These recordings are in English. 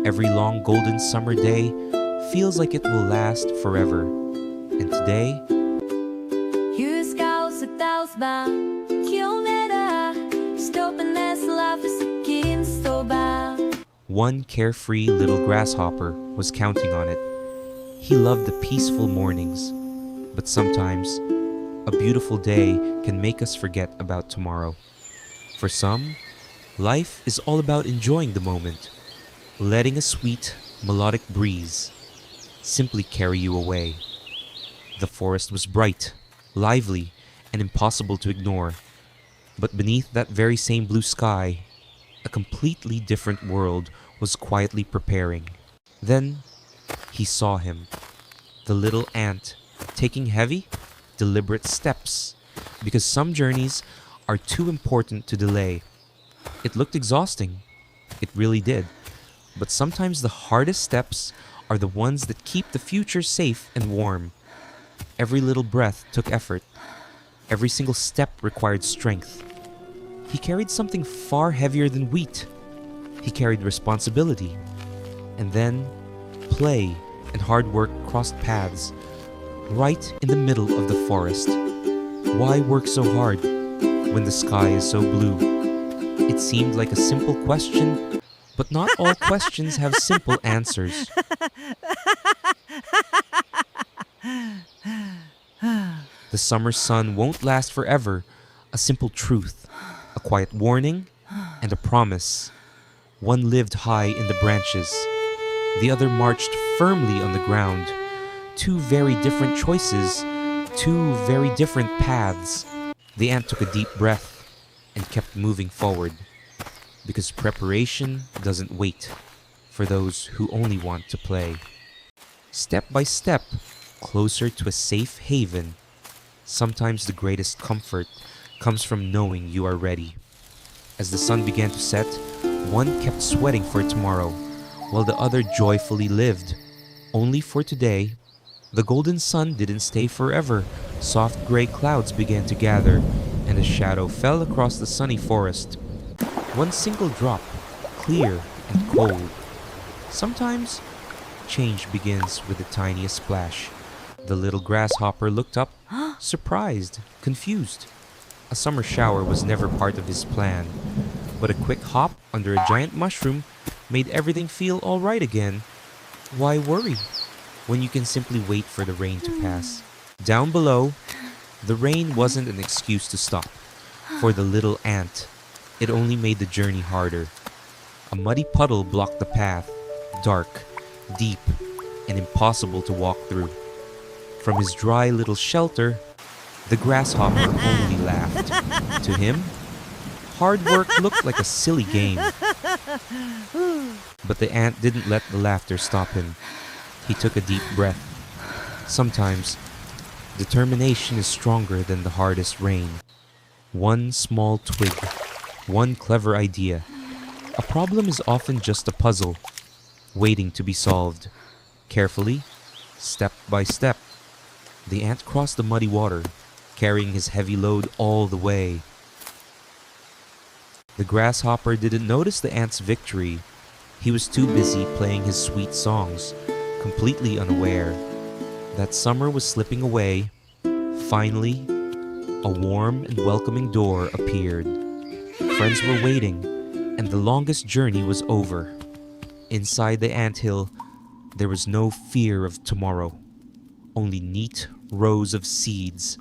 Every long golden summer day feels like it will last forever. And today, one carefree little grasshopper was counting on it. He loved the peaceful mornings, but sometimes a beautiful day can make us forget about tomorrow. For some, life is all about enjoying the moment, letting a sweet, melodic breeze simply carry you away. The forest was bright, lively, and impossible to ignore. But beneath that very same blue sky, a completely different world was quietly preparing. Then he saw him, the little ant, taking heavy, deliberate steps, because some journeys are too important to delay. It looked exhausting. It really did. But sometimes the hardest steps are the ones that keep the future safe and warm. Every little breath took effort. Every single step required strength. He carried something far heavier than wheat. He carried responsibility. And then, play and hard work crossed paths, right in the middle of the forest. Why work so hard when the sky is so blue? It seemed like a simple question, but not all questions have simple answers. The summer sun won't last forever. A simple truth, a quiet warning, and a promise. One lived high in the branches. The other marched firmly on the ground. Two very different choices, two very different paths. The ant took a deep breath and kept moving forward, because preparation doesn't wait for those who only want to play. Step by step, closer to a safe haven. Sometimes the greatest comfort comes from knowing you are ready. As the sun began to set, one kept sweating for tomorrow, while the other joyfully lived. Only for today, the golden sun didn't stay forever. Soft gray clouds began to gather, and a shadow fell across the sunny forest. One single drop, clear and cold. Sometimes, change begins with the tiniest splash. The little grasshopper looked up, surprised, confused. A summer shower was never part of his plan, but a quick hop under a giant mushroom made everything feel all right again. Why worry when you can simply wait for the rain to pass? Down below, the rain wasn't an excuse to stop. For the little ant, it only made the journey harder. A muddy puddle blocked the path, dark, deep, and impossible to walk through. From his dry little shelter, the grasshopper only laughed. To him, hard work looked like a silly game. But the ant didn't let the laughter stop him. He took a deep breath. Sometimes, determination is stronger than the hardest rain. One small twig, one clever idea. A problem is often just a puzzle, waiting to be solved. Carefully, step by step, the ant crossed the muddy water, carrying his heavy load all the way. The grasshopper didn't notice the ant's victory. He was too busy playing his sweet songs, completely unaware that summer was slipping away. Finally, a warm and welcoming door appeared. Friends were waiting, and the longest journey was over. Inside the anthill, there was no fear of tomorrow, only neat rows of seeds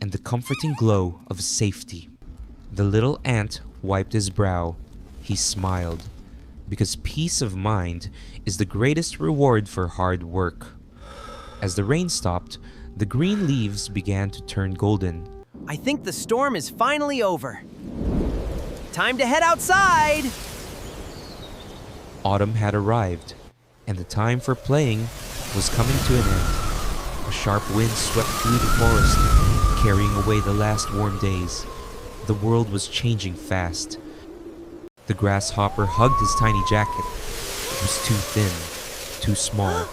and the comforting glow of safety. The little ant wiped his brow. He smiled, because peace of mind is the greatest reward for hard work. As the rain stopped, the green leaves began to turn golden. I think the storm is finally over. Time to head outside! Autumn had arrived, and the time for playing was coming to an end. A sharp wind swept through the forest, carrying away the last warm days. The world was changing fast. The grasshopper hugged his tiny jacket. It was too thin, too small,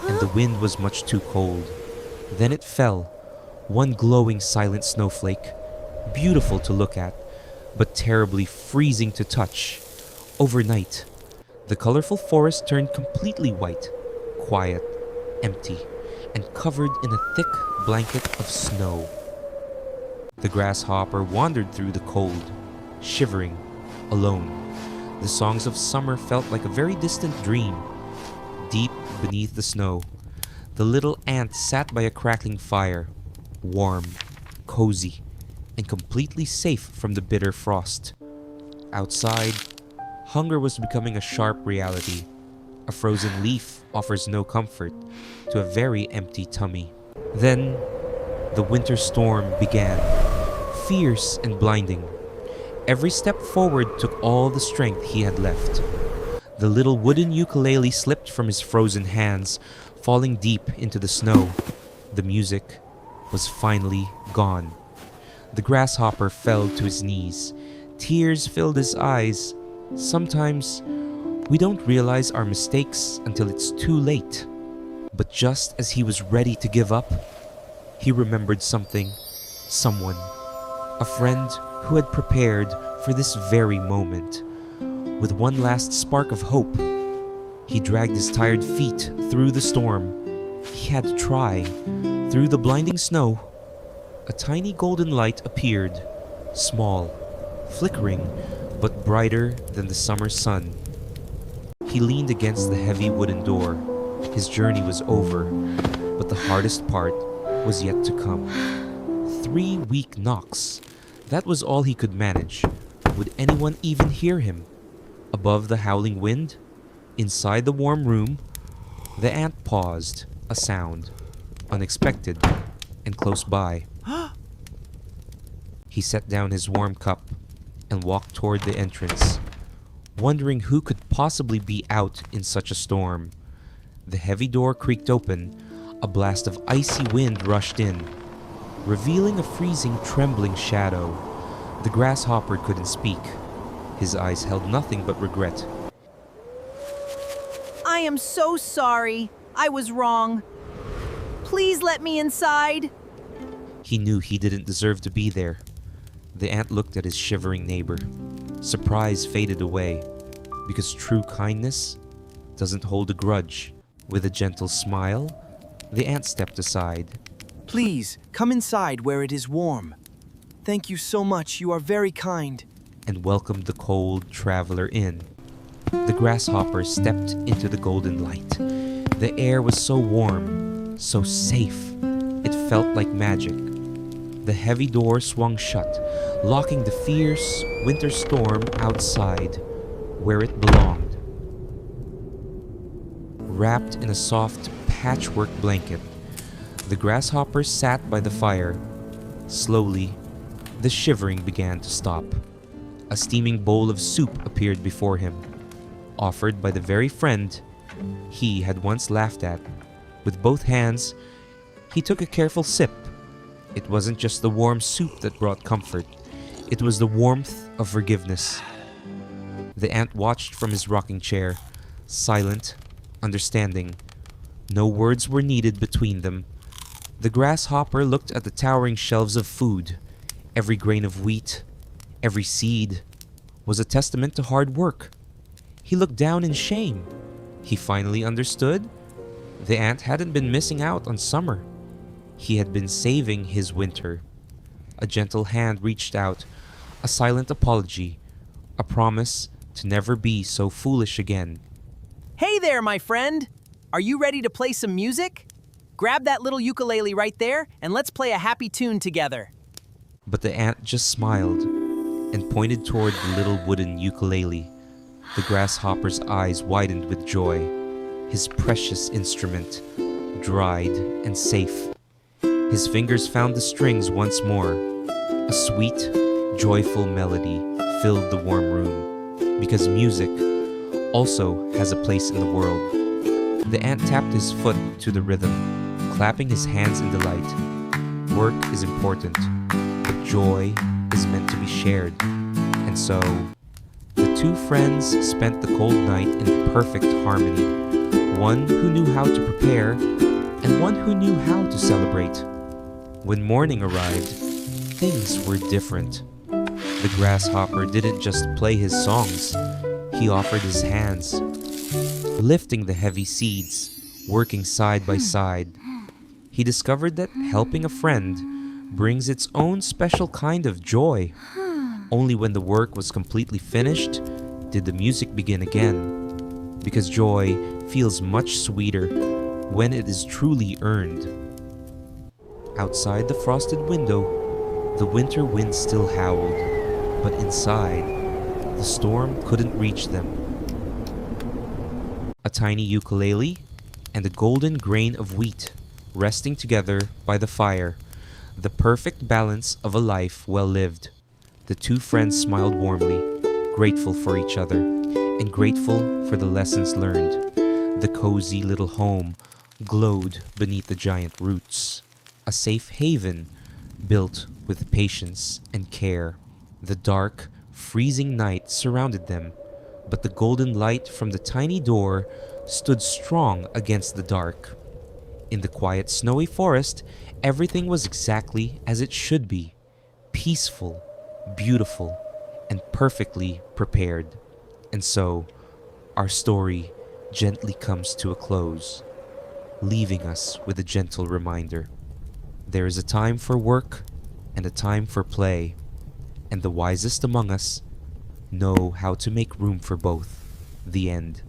and the wind was much too cold. Then it fell, one glowing silent snowflake, beautiful to look at, but terribly freezing to touch. Overnight, The colorful forest turned completely white, quiet, empty, and covered in a thick blanket of snow. The grasshopper wandered through the cold, shivering, alone. The songs of summer felt like a very distant dream. Deep beneath the snow, the little ant sat by a crackling fire, warm, cozy, and completely safe from the bitter frost. Outside, hunger was becoming a sharp reality. A frozen leaf offers no comfort to a very empty tummy. Then, the winter storm began, fierce and blinding. Every step forward took all the strength he had left. The little wooden ukulele slipped from his frozen hands, falling deep into the snow. The music was finally gone. The grasshopper fell to his knees. Tears filled his eyes. Sometimes, we don't realize our mistakes until it's too late. But just as he was ready to give up, he remembered something, someone, a friend who had prepared for this very moment. With one last spark of hope, he dragged his tired feet through the storm. He had to try. Through the blinding snow, a tiny golden light appeared, small, flickering, but brighter than the summer sun. He leaned against the heavy wooden door. His journey was over, but the hardest part was yet to come. 3 weak knocks. That was all he could manage. Would anyone even hear him? Above the howling wind, inside the warm room, the ant paused, a sound, unexpected, and close by. He set down his warm cup and walked toward the entrance, wondering who could possibly be out in such a storm. The heavy door creaked open, a blast of icy wind rushed in, revealing a freezing, trembling shadow. The grasshopper couldn't speak. His eyes held nothing but regret. I am so sorry. I was wrong. Please let me inside. He knew he didn't deserve to be there. The ant looked at his shivering neighbor. Surprise faded away, because true kindness doesn't hold a grudge. With a gentle smile, the ant stepped aside. Please, come inside where it is warm. Thank you so much. You are very kind. And welcomed the cold traveler in. The grasshopper stepped into the golden light. The air was so warm, so safe. It felt like magic. The heavy door swung shut, locking the fierce winter storm outside, where it belonged. Wrapped in a soft patchwork blanket, the grasshopper sat by the fire. Slowly, the shivering began to stop. A steaming bowl of soup appeared before him, offered by the very friend he had once laughed at. With both hands, he took a careful sip. It wasn't just the warm soup that brought comfort. It was the warmth of forgiveness. The ant watched from his rocking chair, silent, understanding. No words were needed between them. The grasshopper looked at the towering shelves of food. Every grain of wheat, every seed, was a testament to hard work. He looked down in shame. He finally understood. The ant hadn't been missing out on summer. He had been saving his winter. A gentle hand reached out, a silent apology, a promise to never be so foolish again. Hey there, my friend. Are you ready to play some music? Grab that little ukulele right there and let's play a happy tune together. But the ant just smiled and pointed toward the little wooden ukulele. The grasshopper's eyes widened with joy. His precious instrument, dried and safe. His fingers found the strings once more. A sweet, joyful melody filled the warm room, because music also has a place in the world. The ant tapped his foot to the rhythm, clapping his hands in delight. Work is important, but joy is meant to be shared. And so, the two friends spent the cold night in perfect harmony. One who knew how to prepare, and one who knew how to celebrate. When morning arrived, things were different. The grasshopper didn't just play his songs, He offered his hands, lifting the heavy seeds, working side by side. He discovered that helping a friend brings its own special kind of joy. Only when the work was completely finished did the music begin again, because joy feels much sweeter when it is truly earned. Outside the frosted window, the winter wind still howled, but inside, the storm couldn't reach them. A tiny ukulele and a golden grain of wheat resting together by the fire, the perfect balance of a life well lived. The two friends smiled warmly, grateful for each other, and grateful for the lessons learned. The cozy little home glowed beneath the giant roots, a safe haven built with patience and care. The dark, freezing night surrounded them, but the golden light from the tiny door stood strong against the dark. In the quiet, snowy forest, everything was exactly as it should be: peaceful, beautiful, and perfectly prepared. And so, our story gently comes to a close, leaving us with a gentle reminder. There is a time for work and a time for play, and the wisest among us know how to make room for both. The end.